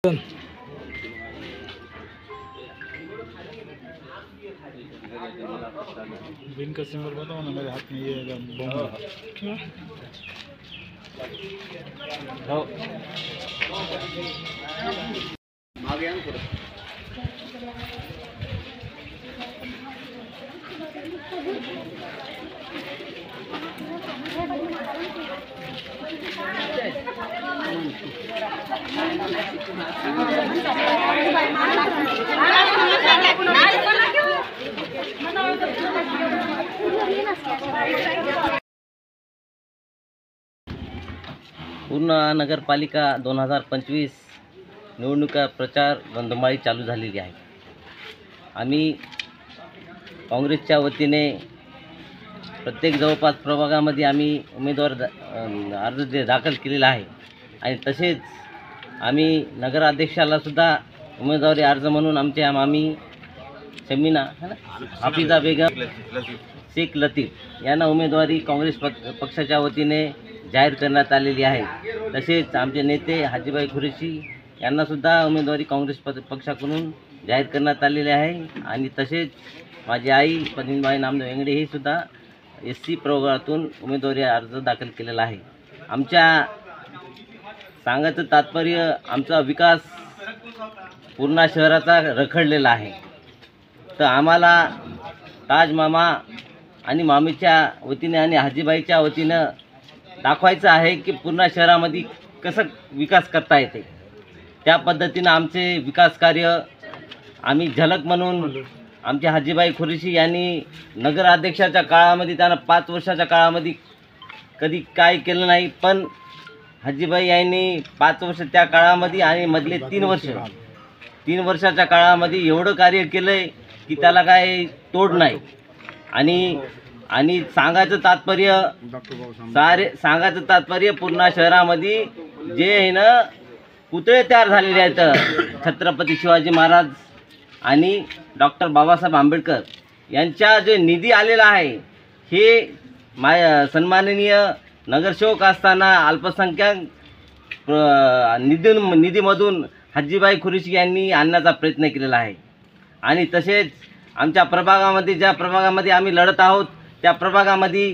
बिन का सिंबल बताओ ना, मेरे हाथ में ये बम क्यों? पूर्ण नगरपालिका 2025 निवडणुका प्रचार रंधमाळी चालू झालेली आहे। आम्ही काँग्रेसच्या वतीने प्रत्येक जवळपास प्रभागामध्ये आम्ही उमेदवार अर्ज दाखल केलेला आहे आणि तसेच आम्ही नगराध्यक्षाला सुद्धा उमेदवारी अर्ज म्हणून आमच्या मामी शमीना हाफिजा बेगम शेख लतीफ यांना उमेदवारी काँग्रेस पक्षाच्या वतीने जाहीर करण्यात आलेली आहे। तसेच आमचे नेते हाजीबाई कुरेशी यांना सुद्धा उमेदवारी काँग्रेस पक्षाकडून जाहीर करण्यात आलेली आहे आणि तसेच माझी आई पद्मिनीबाई नामदेव वेंगडे ही सुद्धा SC प्रवर्गातून उमेदवारी अर्ज दाखल केलेला आहे। आमच्या सांगायचं तात्पर्य आमचा विकास पूर्ण शहराचा रखडलेला आहे, तर आम्हाला ताज मामा आणि मामीच्या वतीने आणि हाजीबाईच्या वतीनं दाखवायचं आहे की पूर्ण शहरामध्ये कसं विकास करता येते। त्या पद्धतीनं आमचे विकास कार्य आम्ही झलक म्हणून आमचे हाजीबाई कुरेशी यांनी नगराध्यक्षाच्या काळामध्ये त्यांना 5 वर्षाच्या काळामध्ये कधी काय केलं नाही, पण हाजीबाई यांनी 5 वर्ष त्या काळामध्ये आणि मधले 3 वर्षाच्या काळामध्ये एवढं कार्य केलं आहे की त्याला काय तोड नाही। आणि सांगायचं तात्पर्य पूर्ण शहरामध्ये जे आहे ना पुतळे तयार झालेले आहेत छत्रपती शिवाजी महाराज आणि डॉक्टर बाबासाहेब आंबेडकर यांचा जो निधी आलेला आहे हे सन्माननीय नगरसेवक असताना अल्पसंख्याक निधीमधून हाजीबाई कुरेशी यांनी आणण्याचा प्रयत्न केलेला आहे। आणि तसेच आमच्या प्रभागामध्ये ज्या प्रभागामध्ये आम्ही लढत आहोत त्या प्रभागामध्ये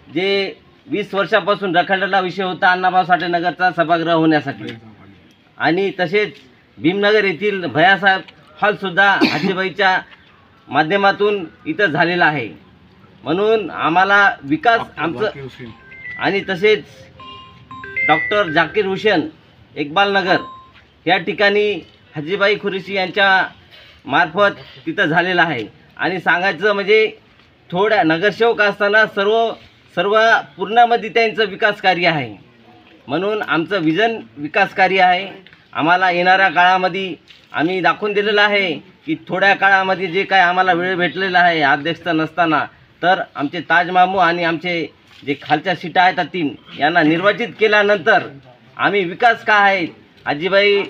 जे 20 वर्षापासून रखडलेला विषय होता अण्णाभाऊ साठे नगरचा सभागृह होण्यासाठी, आणि तसेच भीमनगर येथील भैयासाहेब हॉलसुद्धा हाजीबाईच्या माध्यमातून इथं झालेला आहे। म्हणून आम्हाला विकास आमचं आणि तसेच डॉक्टर जाकीर हुसेन इक्बाल नगर या ठिकाणी हाजीबाई कुरेशी यांच्या मार्फत तिथं झालेला आहे। आणि सांगायचं म्हणजे थोड्या नगरसेवक असताना सर्व पूर्णमध्ये त्यांचं विकास कार्य आहे। म्हणून आमचं विजन विकास कार्य आहे। आम्हाला येणाऱ्या काळामध्ये आम्ही दाखवून दिलेलं आहे की थोड्या काळामध्ये जे काय आम्हाला वेळ भेटलेला आहे अध्यक्ष नसताना, तर आमचे ताज मामू आणि आमचे जे खालच्या सीटा आहेत 3 यांना निर्वाचित केल्यानंतर आम्ही विकास काय आहे, हाजीबाई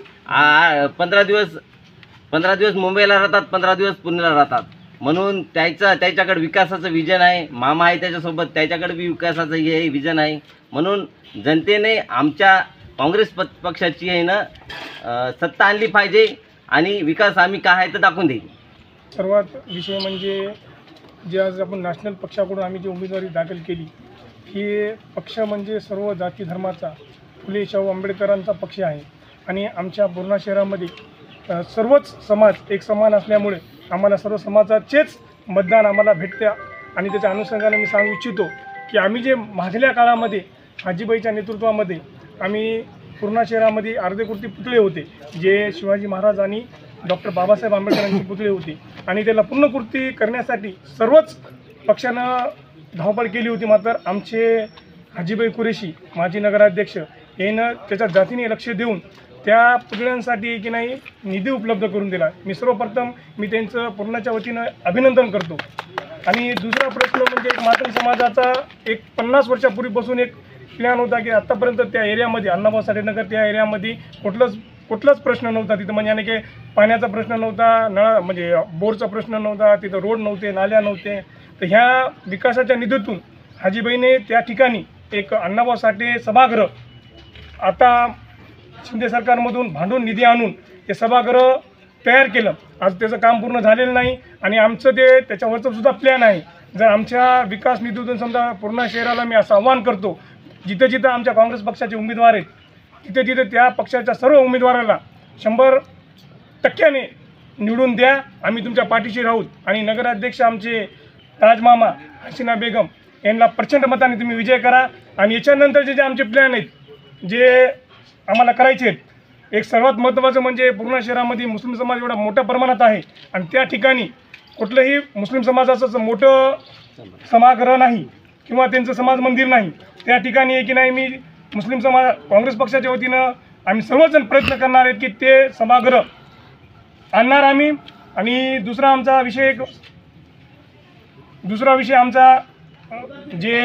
15 दिवस मुंबईला राहतात, 15 दिवस पुण्याला राहतात, म्हणून त्याच्याकडे विकासाचं विजन आहे। मामा आहे त्याच्यासोबत, त्याच्याकडे बी विकासाचं हे विजन आहे। म्हणून जनतेने आमच्या काँग्रेस पक्षाची आहे ना सत्ता आणली पाहिजे आणि विकास आम्ही काय आहे तर दाखवून देईल। सर्वात विषय म्हणजे जे आज आपण नॅशनल पक्षाकडून आम्ही जी उमेदवारी दाखल केली, ही पक्ष म्हणजे सर्व जाती धर्माचा फुले शाहू आंबेडकरांचा पक्ष आहे आणि आमच्या पूर्ण शहरामध्ये सर्वच समाज एक समान असल्यामुळे आम्हाला सर्व समाजाचेच मतदान आम्हाला भेटते। आणि त्याच्या अनुषंगाने मी सांगू इच्छितो की आम्ही जे मागल्या काळामध्ये हाजीबाईच्या नेतृत्वामध्ये आम्ही पूर्ण शहरामध्ये अर्धेकुर्ती पुतळे होते जे शिवाजी महाराज आणि डॉक्टर बाबासाहेब आंबेडकरांचे पुतळे होते, आणि त्याला पूर्णकृती करण्यासाठी सर्वच पक्षानं धावपळ केली होती। मात्र आमचे हाजीबाई कुरेशी माजी नगराध्यक्ष यानं त्याच्या जातीने लक्ष देऊन त्या पुतळ्यांसाठी की नाही निधी उपलब्ध करून दिला। सर्वप्रथम मी त्यांचं पूर्णच्या वतीनं अभिनंदन करतो। आणि दुसरा प्रश्न म्हणजे एक मातंग समाजाचा एक 50 वर्षापूर्वीपासून एक प्लॅन होता की आत्तापर्यंत त्या एरियामध्ये अण्णाभाऊ साठे नगर त्या एरियामध्ये कुठलाच प्रश्न नव्हता तिथं, म्हणजे की पाण्याचा प्रश्न नव्हता, म्हणजे बोरचा प्रश्न नव्हता, तिथं रोड नव्हते, नाल्या नव्हते। तर ह्या विकासाच्या निधीतून हाजीबाईने त्या ठिकाणी एक अण्णाभाऊ साठे सभागृह आता शिंदे सरकारमधून भांडून निधी आणून ते सभागृह तयार केलं. आज त्याचं काम पूर्ण झालेलं नाही आणि आमचं ते त्याच्यावरचं सुद्धा प्लॅन आहे. जर आमच्या विकास निधीतून समजा पूर्ण शहराला मी असं आव्हान करतो, जिथं जिथं आमच्या काँग्रेस पक्षाचे उमेदवार आहेत तिथे तिथे त्या पक्षाच्या सर्व उमेदवाराला 100% निवडून द्या. आम्ही तुमच्या पाठीशी राहू. आणि नगराध्यक्ष आमचे ताजमामा हसीना बेगम यांना प्रचंड मताने तुम्ही विजय करा. आणि याच्यानंतरचे जे आमचे प्लॅन आहेत जे आम्हाला करायचे आहेत, एक सर्वात महत्त्वाचं म्हणजे पूर्ण शहरामध्ये मुस्लिम समाज एवढा मोठ्या प्रमाणात आहे आणि त्या ठिकाणी कुठलंही मुस्लिम समाजाचं मोठं सभागृह नाही किंवा त्यांचं समाज मंदिर नाही. त्या ठिकाणी आहे की नाही, मी मुस्लिम समाज काँग्रेस पक्षाच्या वतीनं आम्ही सर्वजण प्रयत्न करणार आहेत की ते सभागृह आणणार आम्ही. आणि दुसरा विषय आमचा जे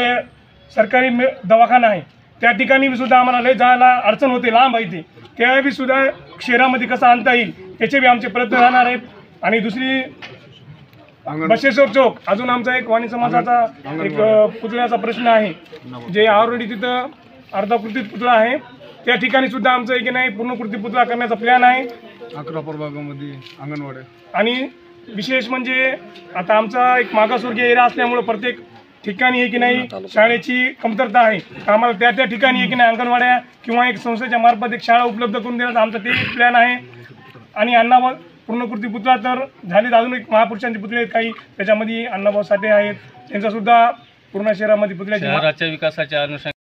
सरकारी दवाखाना आहे त्या ठिकाणी सुद्धा आम्हाला लय जायला अडचण होते, लांब आहे ते, त्या बी सुद्धा शहरामध्ये कसं आणता येईल त्याचे बी आमचे प्रयत्न राहणार आहेत. आणि दुसरी बसेश्वर चौक, अजून आमचा एक वाणी समाजाचा एक पुतळ्याचा प्रश्न आहे, जे ऑलरेडी तिथं अर्धाकृतीत पुतळा आहे. त्या ठिकाणी सुद्धा आमचं एक नाही पूर्णकृती पुतळा करण्याचा प्लॅन आहे. 11 प्रभागामध्ये अंगणवाड्या. आणि विशेष म्हणजे आता आमचा एक मागासवर्गीय एरिया असल्यामुळं प्रत्येक ठिकाणी आहे की नाही शाळेची कमतरता आहे. आम्हाला त्या ठिकाणी आहे की नाही अंगणवाड्या किंवा एक संस्थेच्या मार्फत एक शाळा उपलब्ध करून देण्याचा आमचा ते प्लॅन आहे. आणि अण्णाभाऊ पूर्णकृती पुतळा तर झालेत, अजून एक महापुरुषांचे पुतळे आहेत काही, त्याच्यामध्ये अण्णाभाऊ साठे आहेत, त्यांचासुद्धा पूर्ण शहरामध्ये पुतळ्याच्या शहराच्या विकासाच्या अनुषंगाने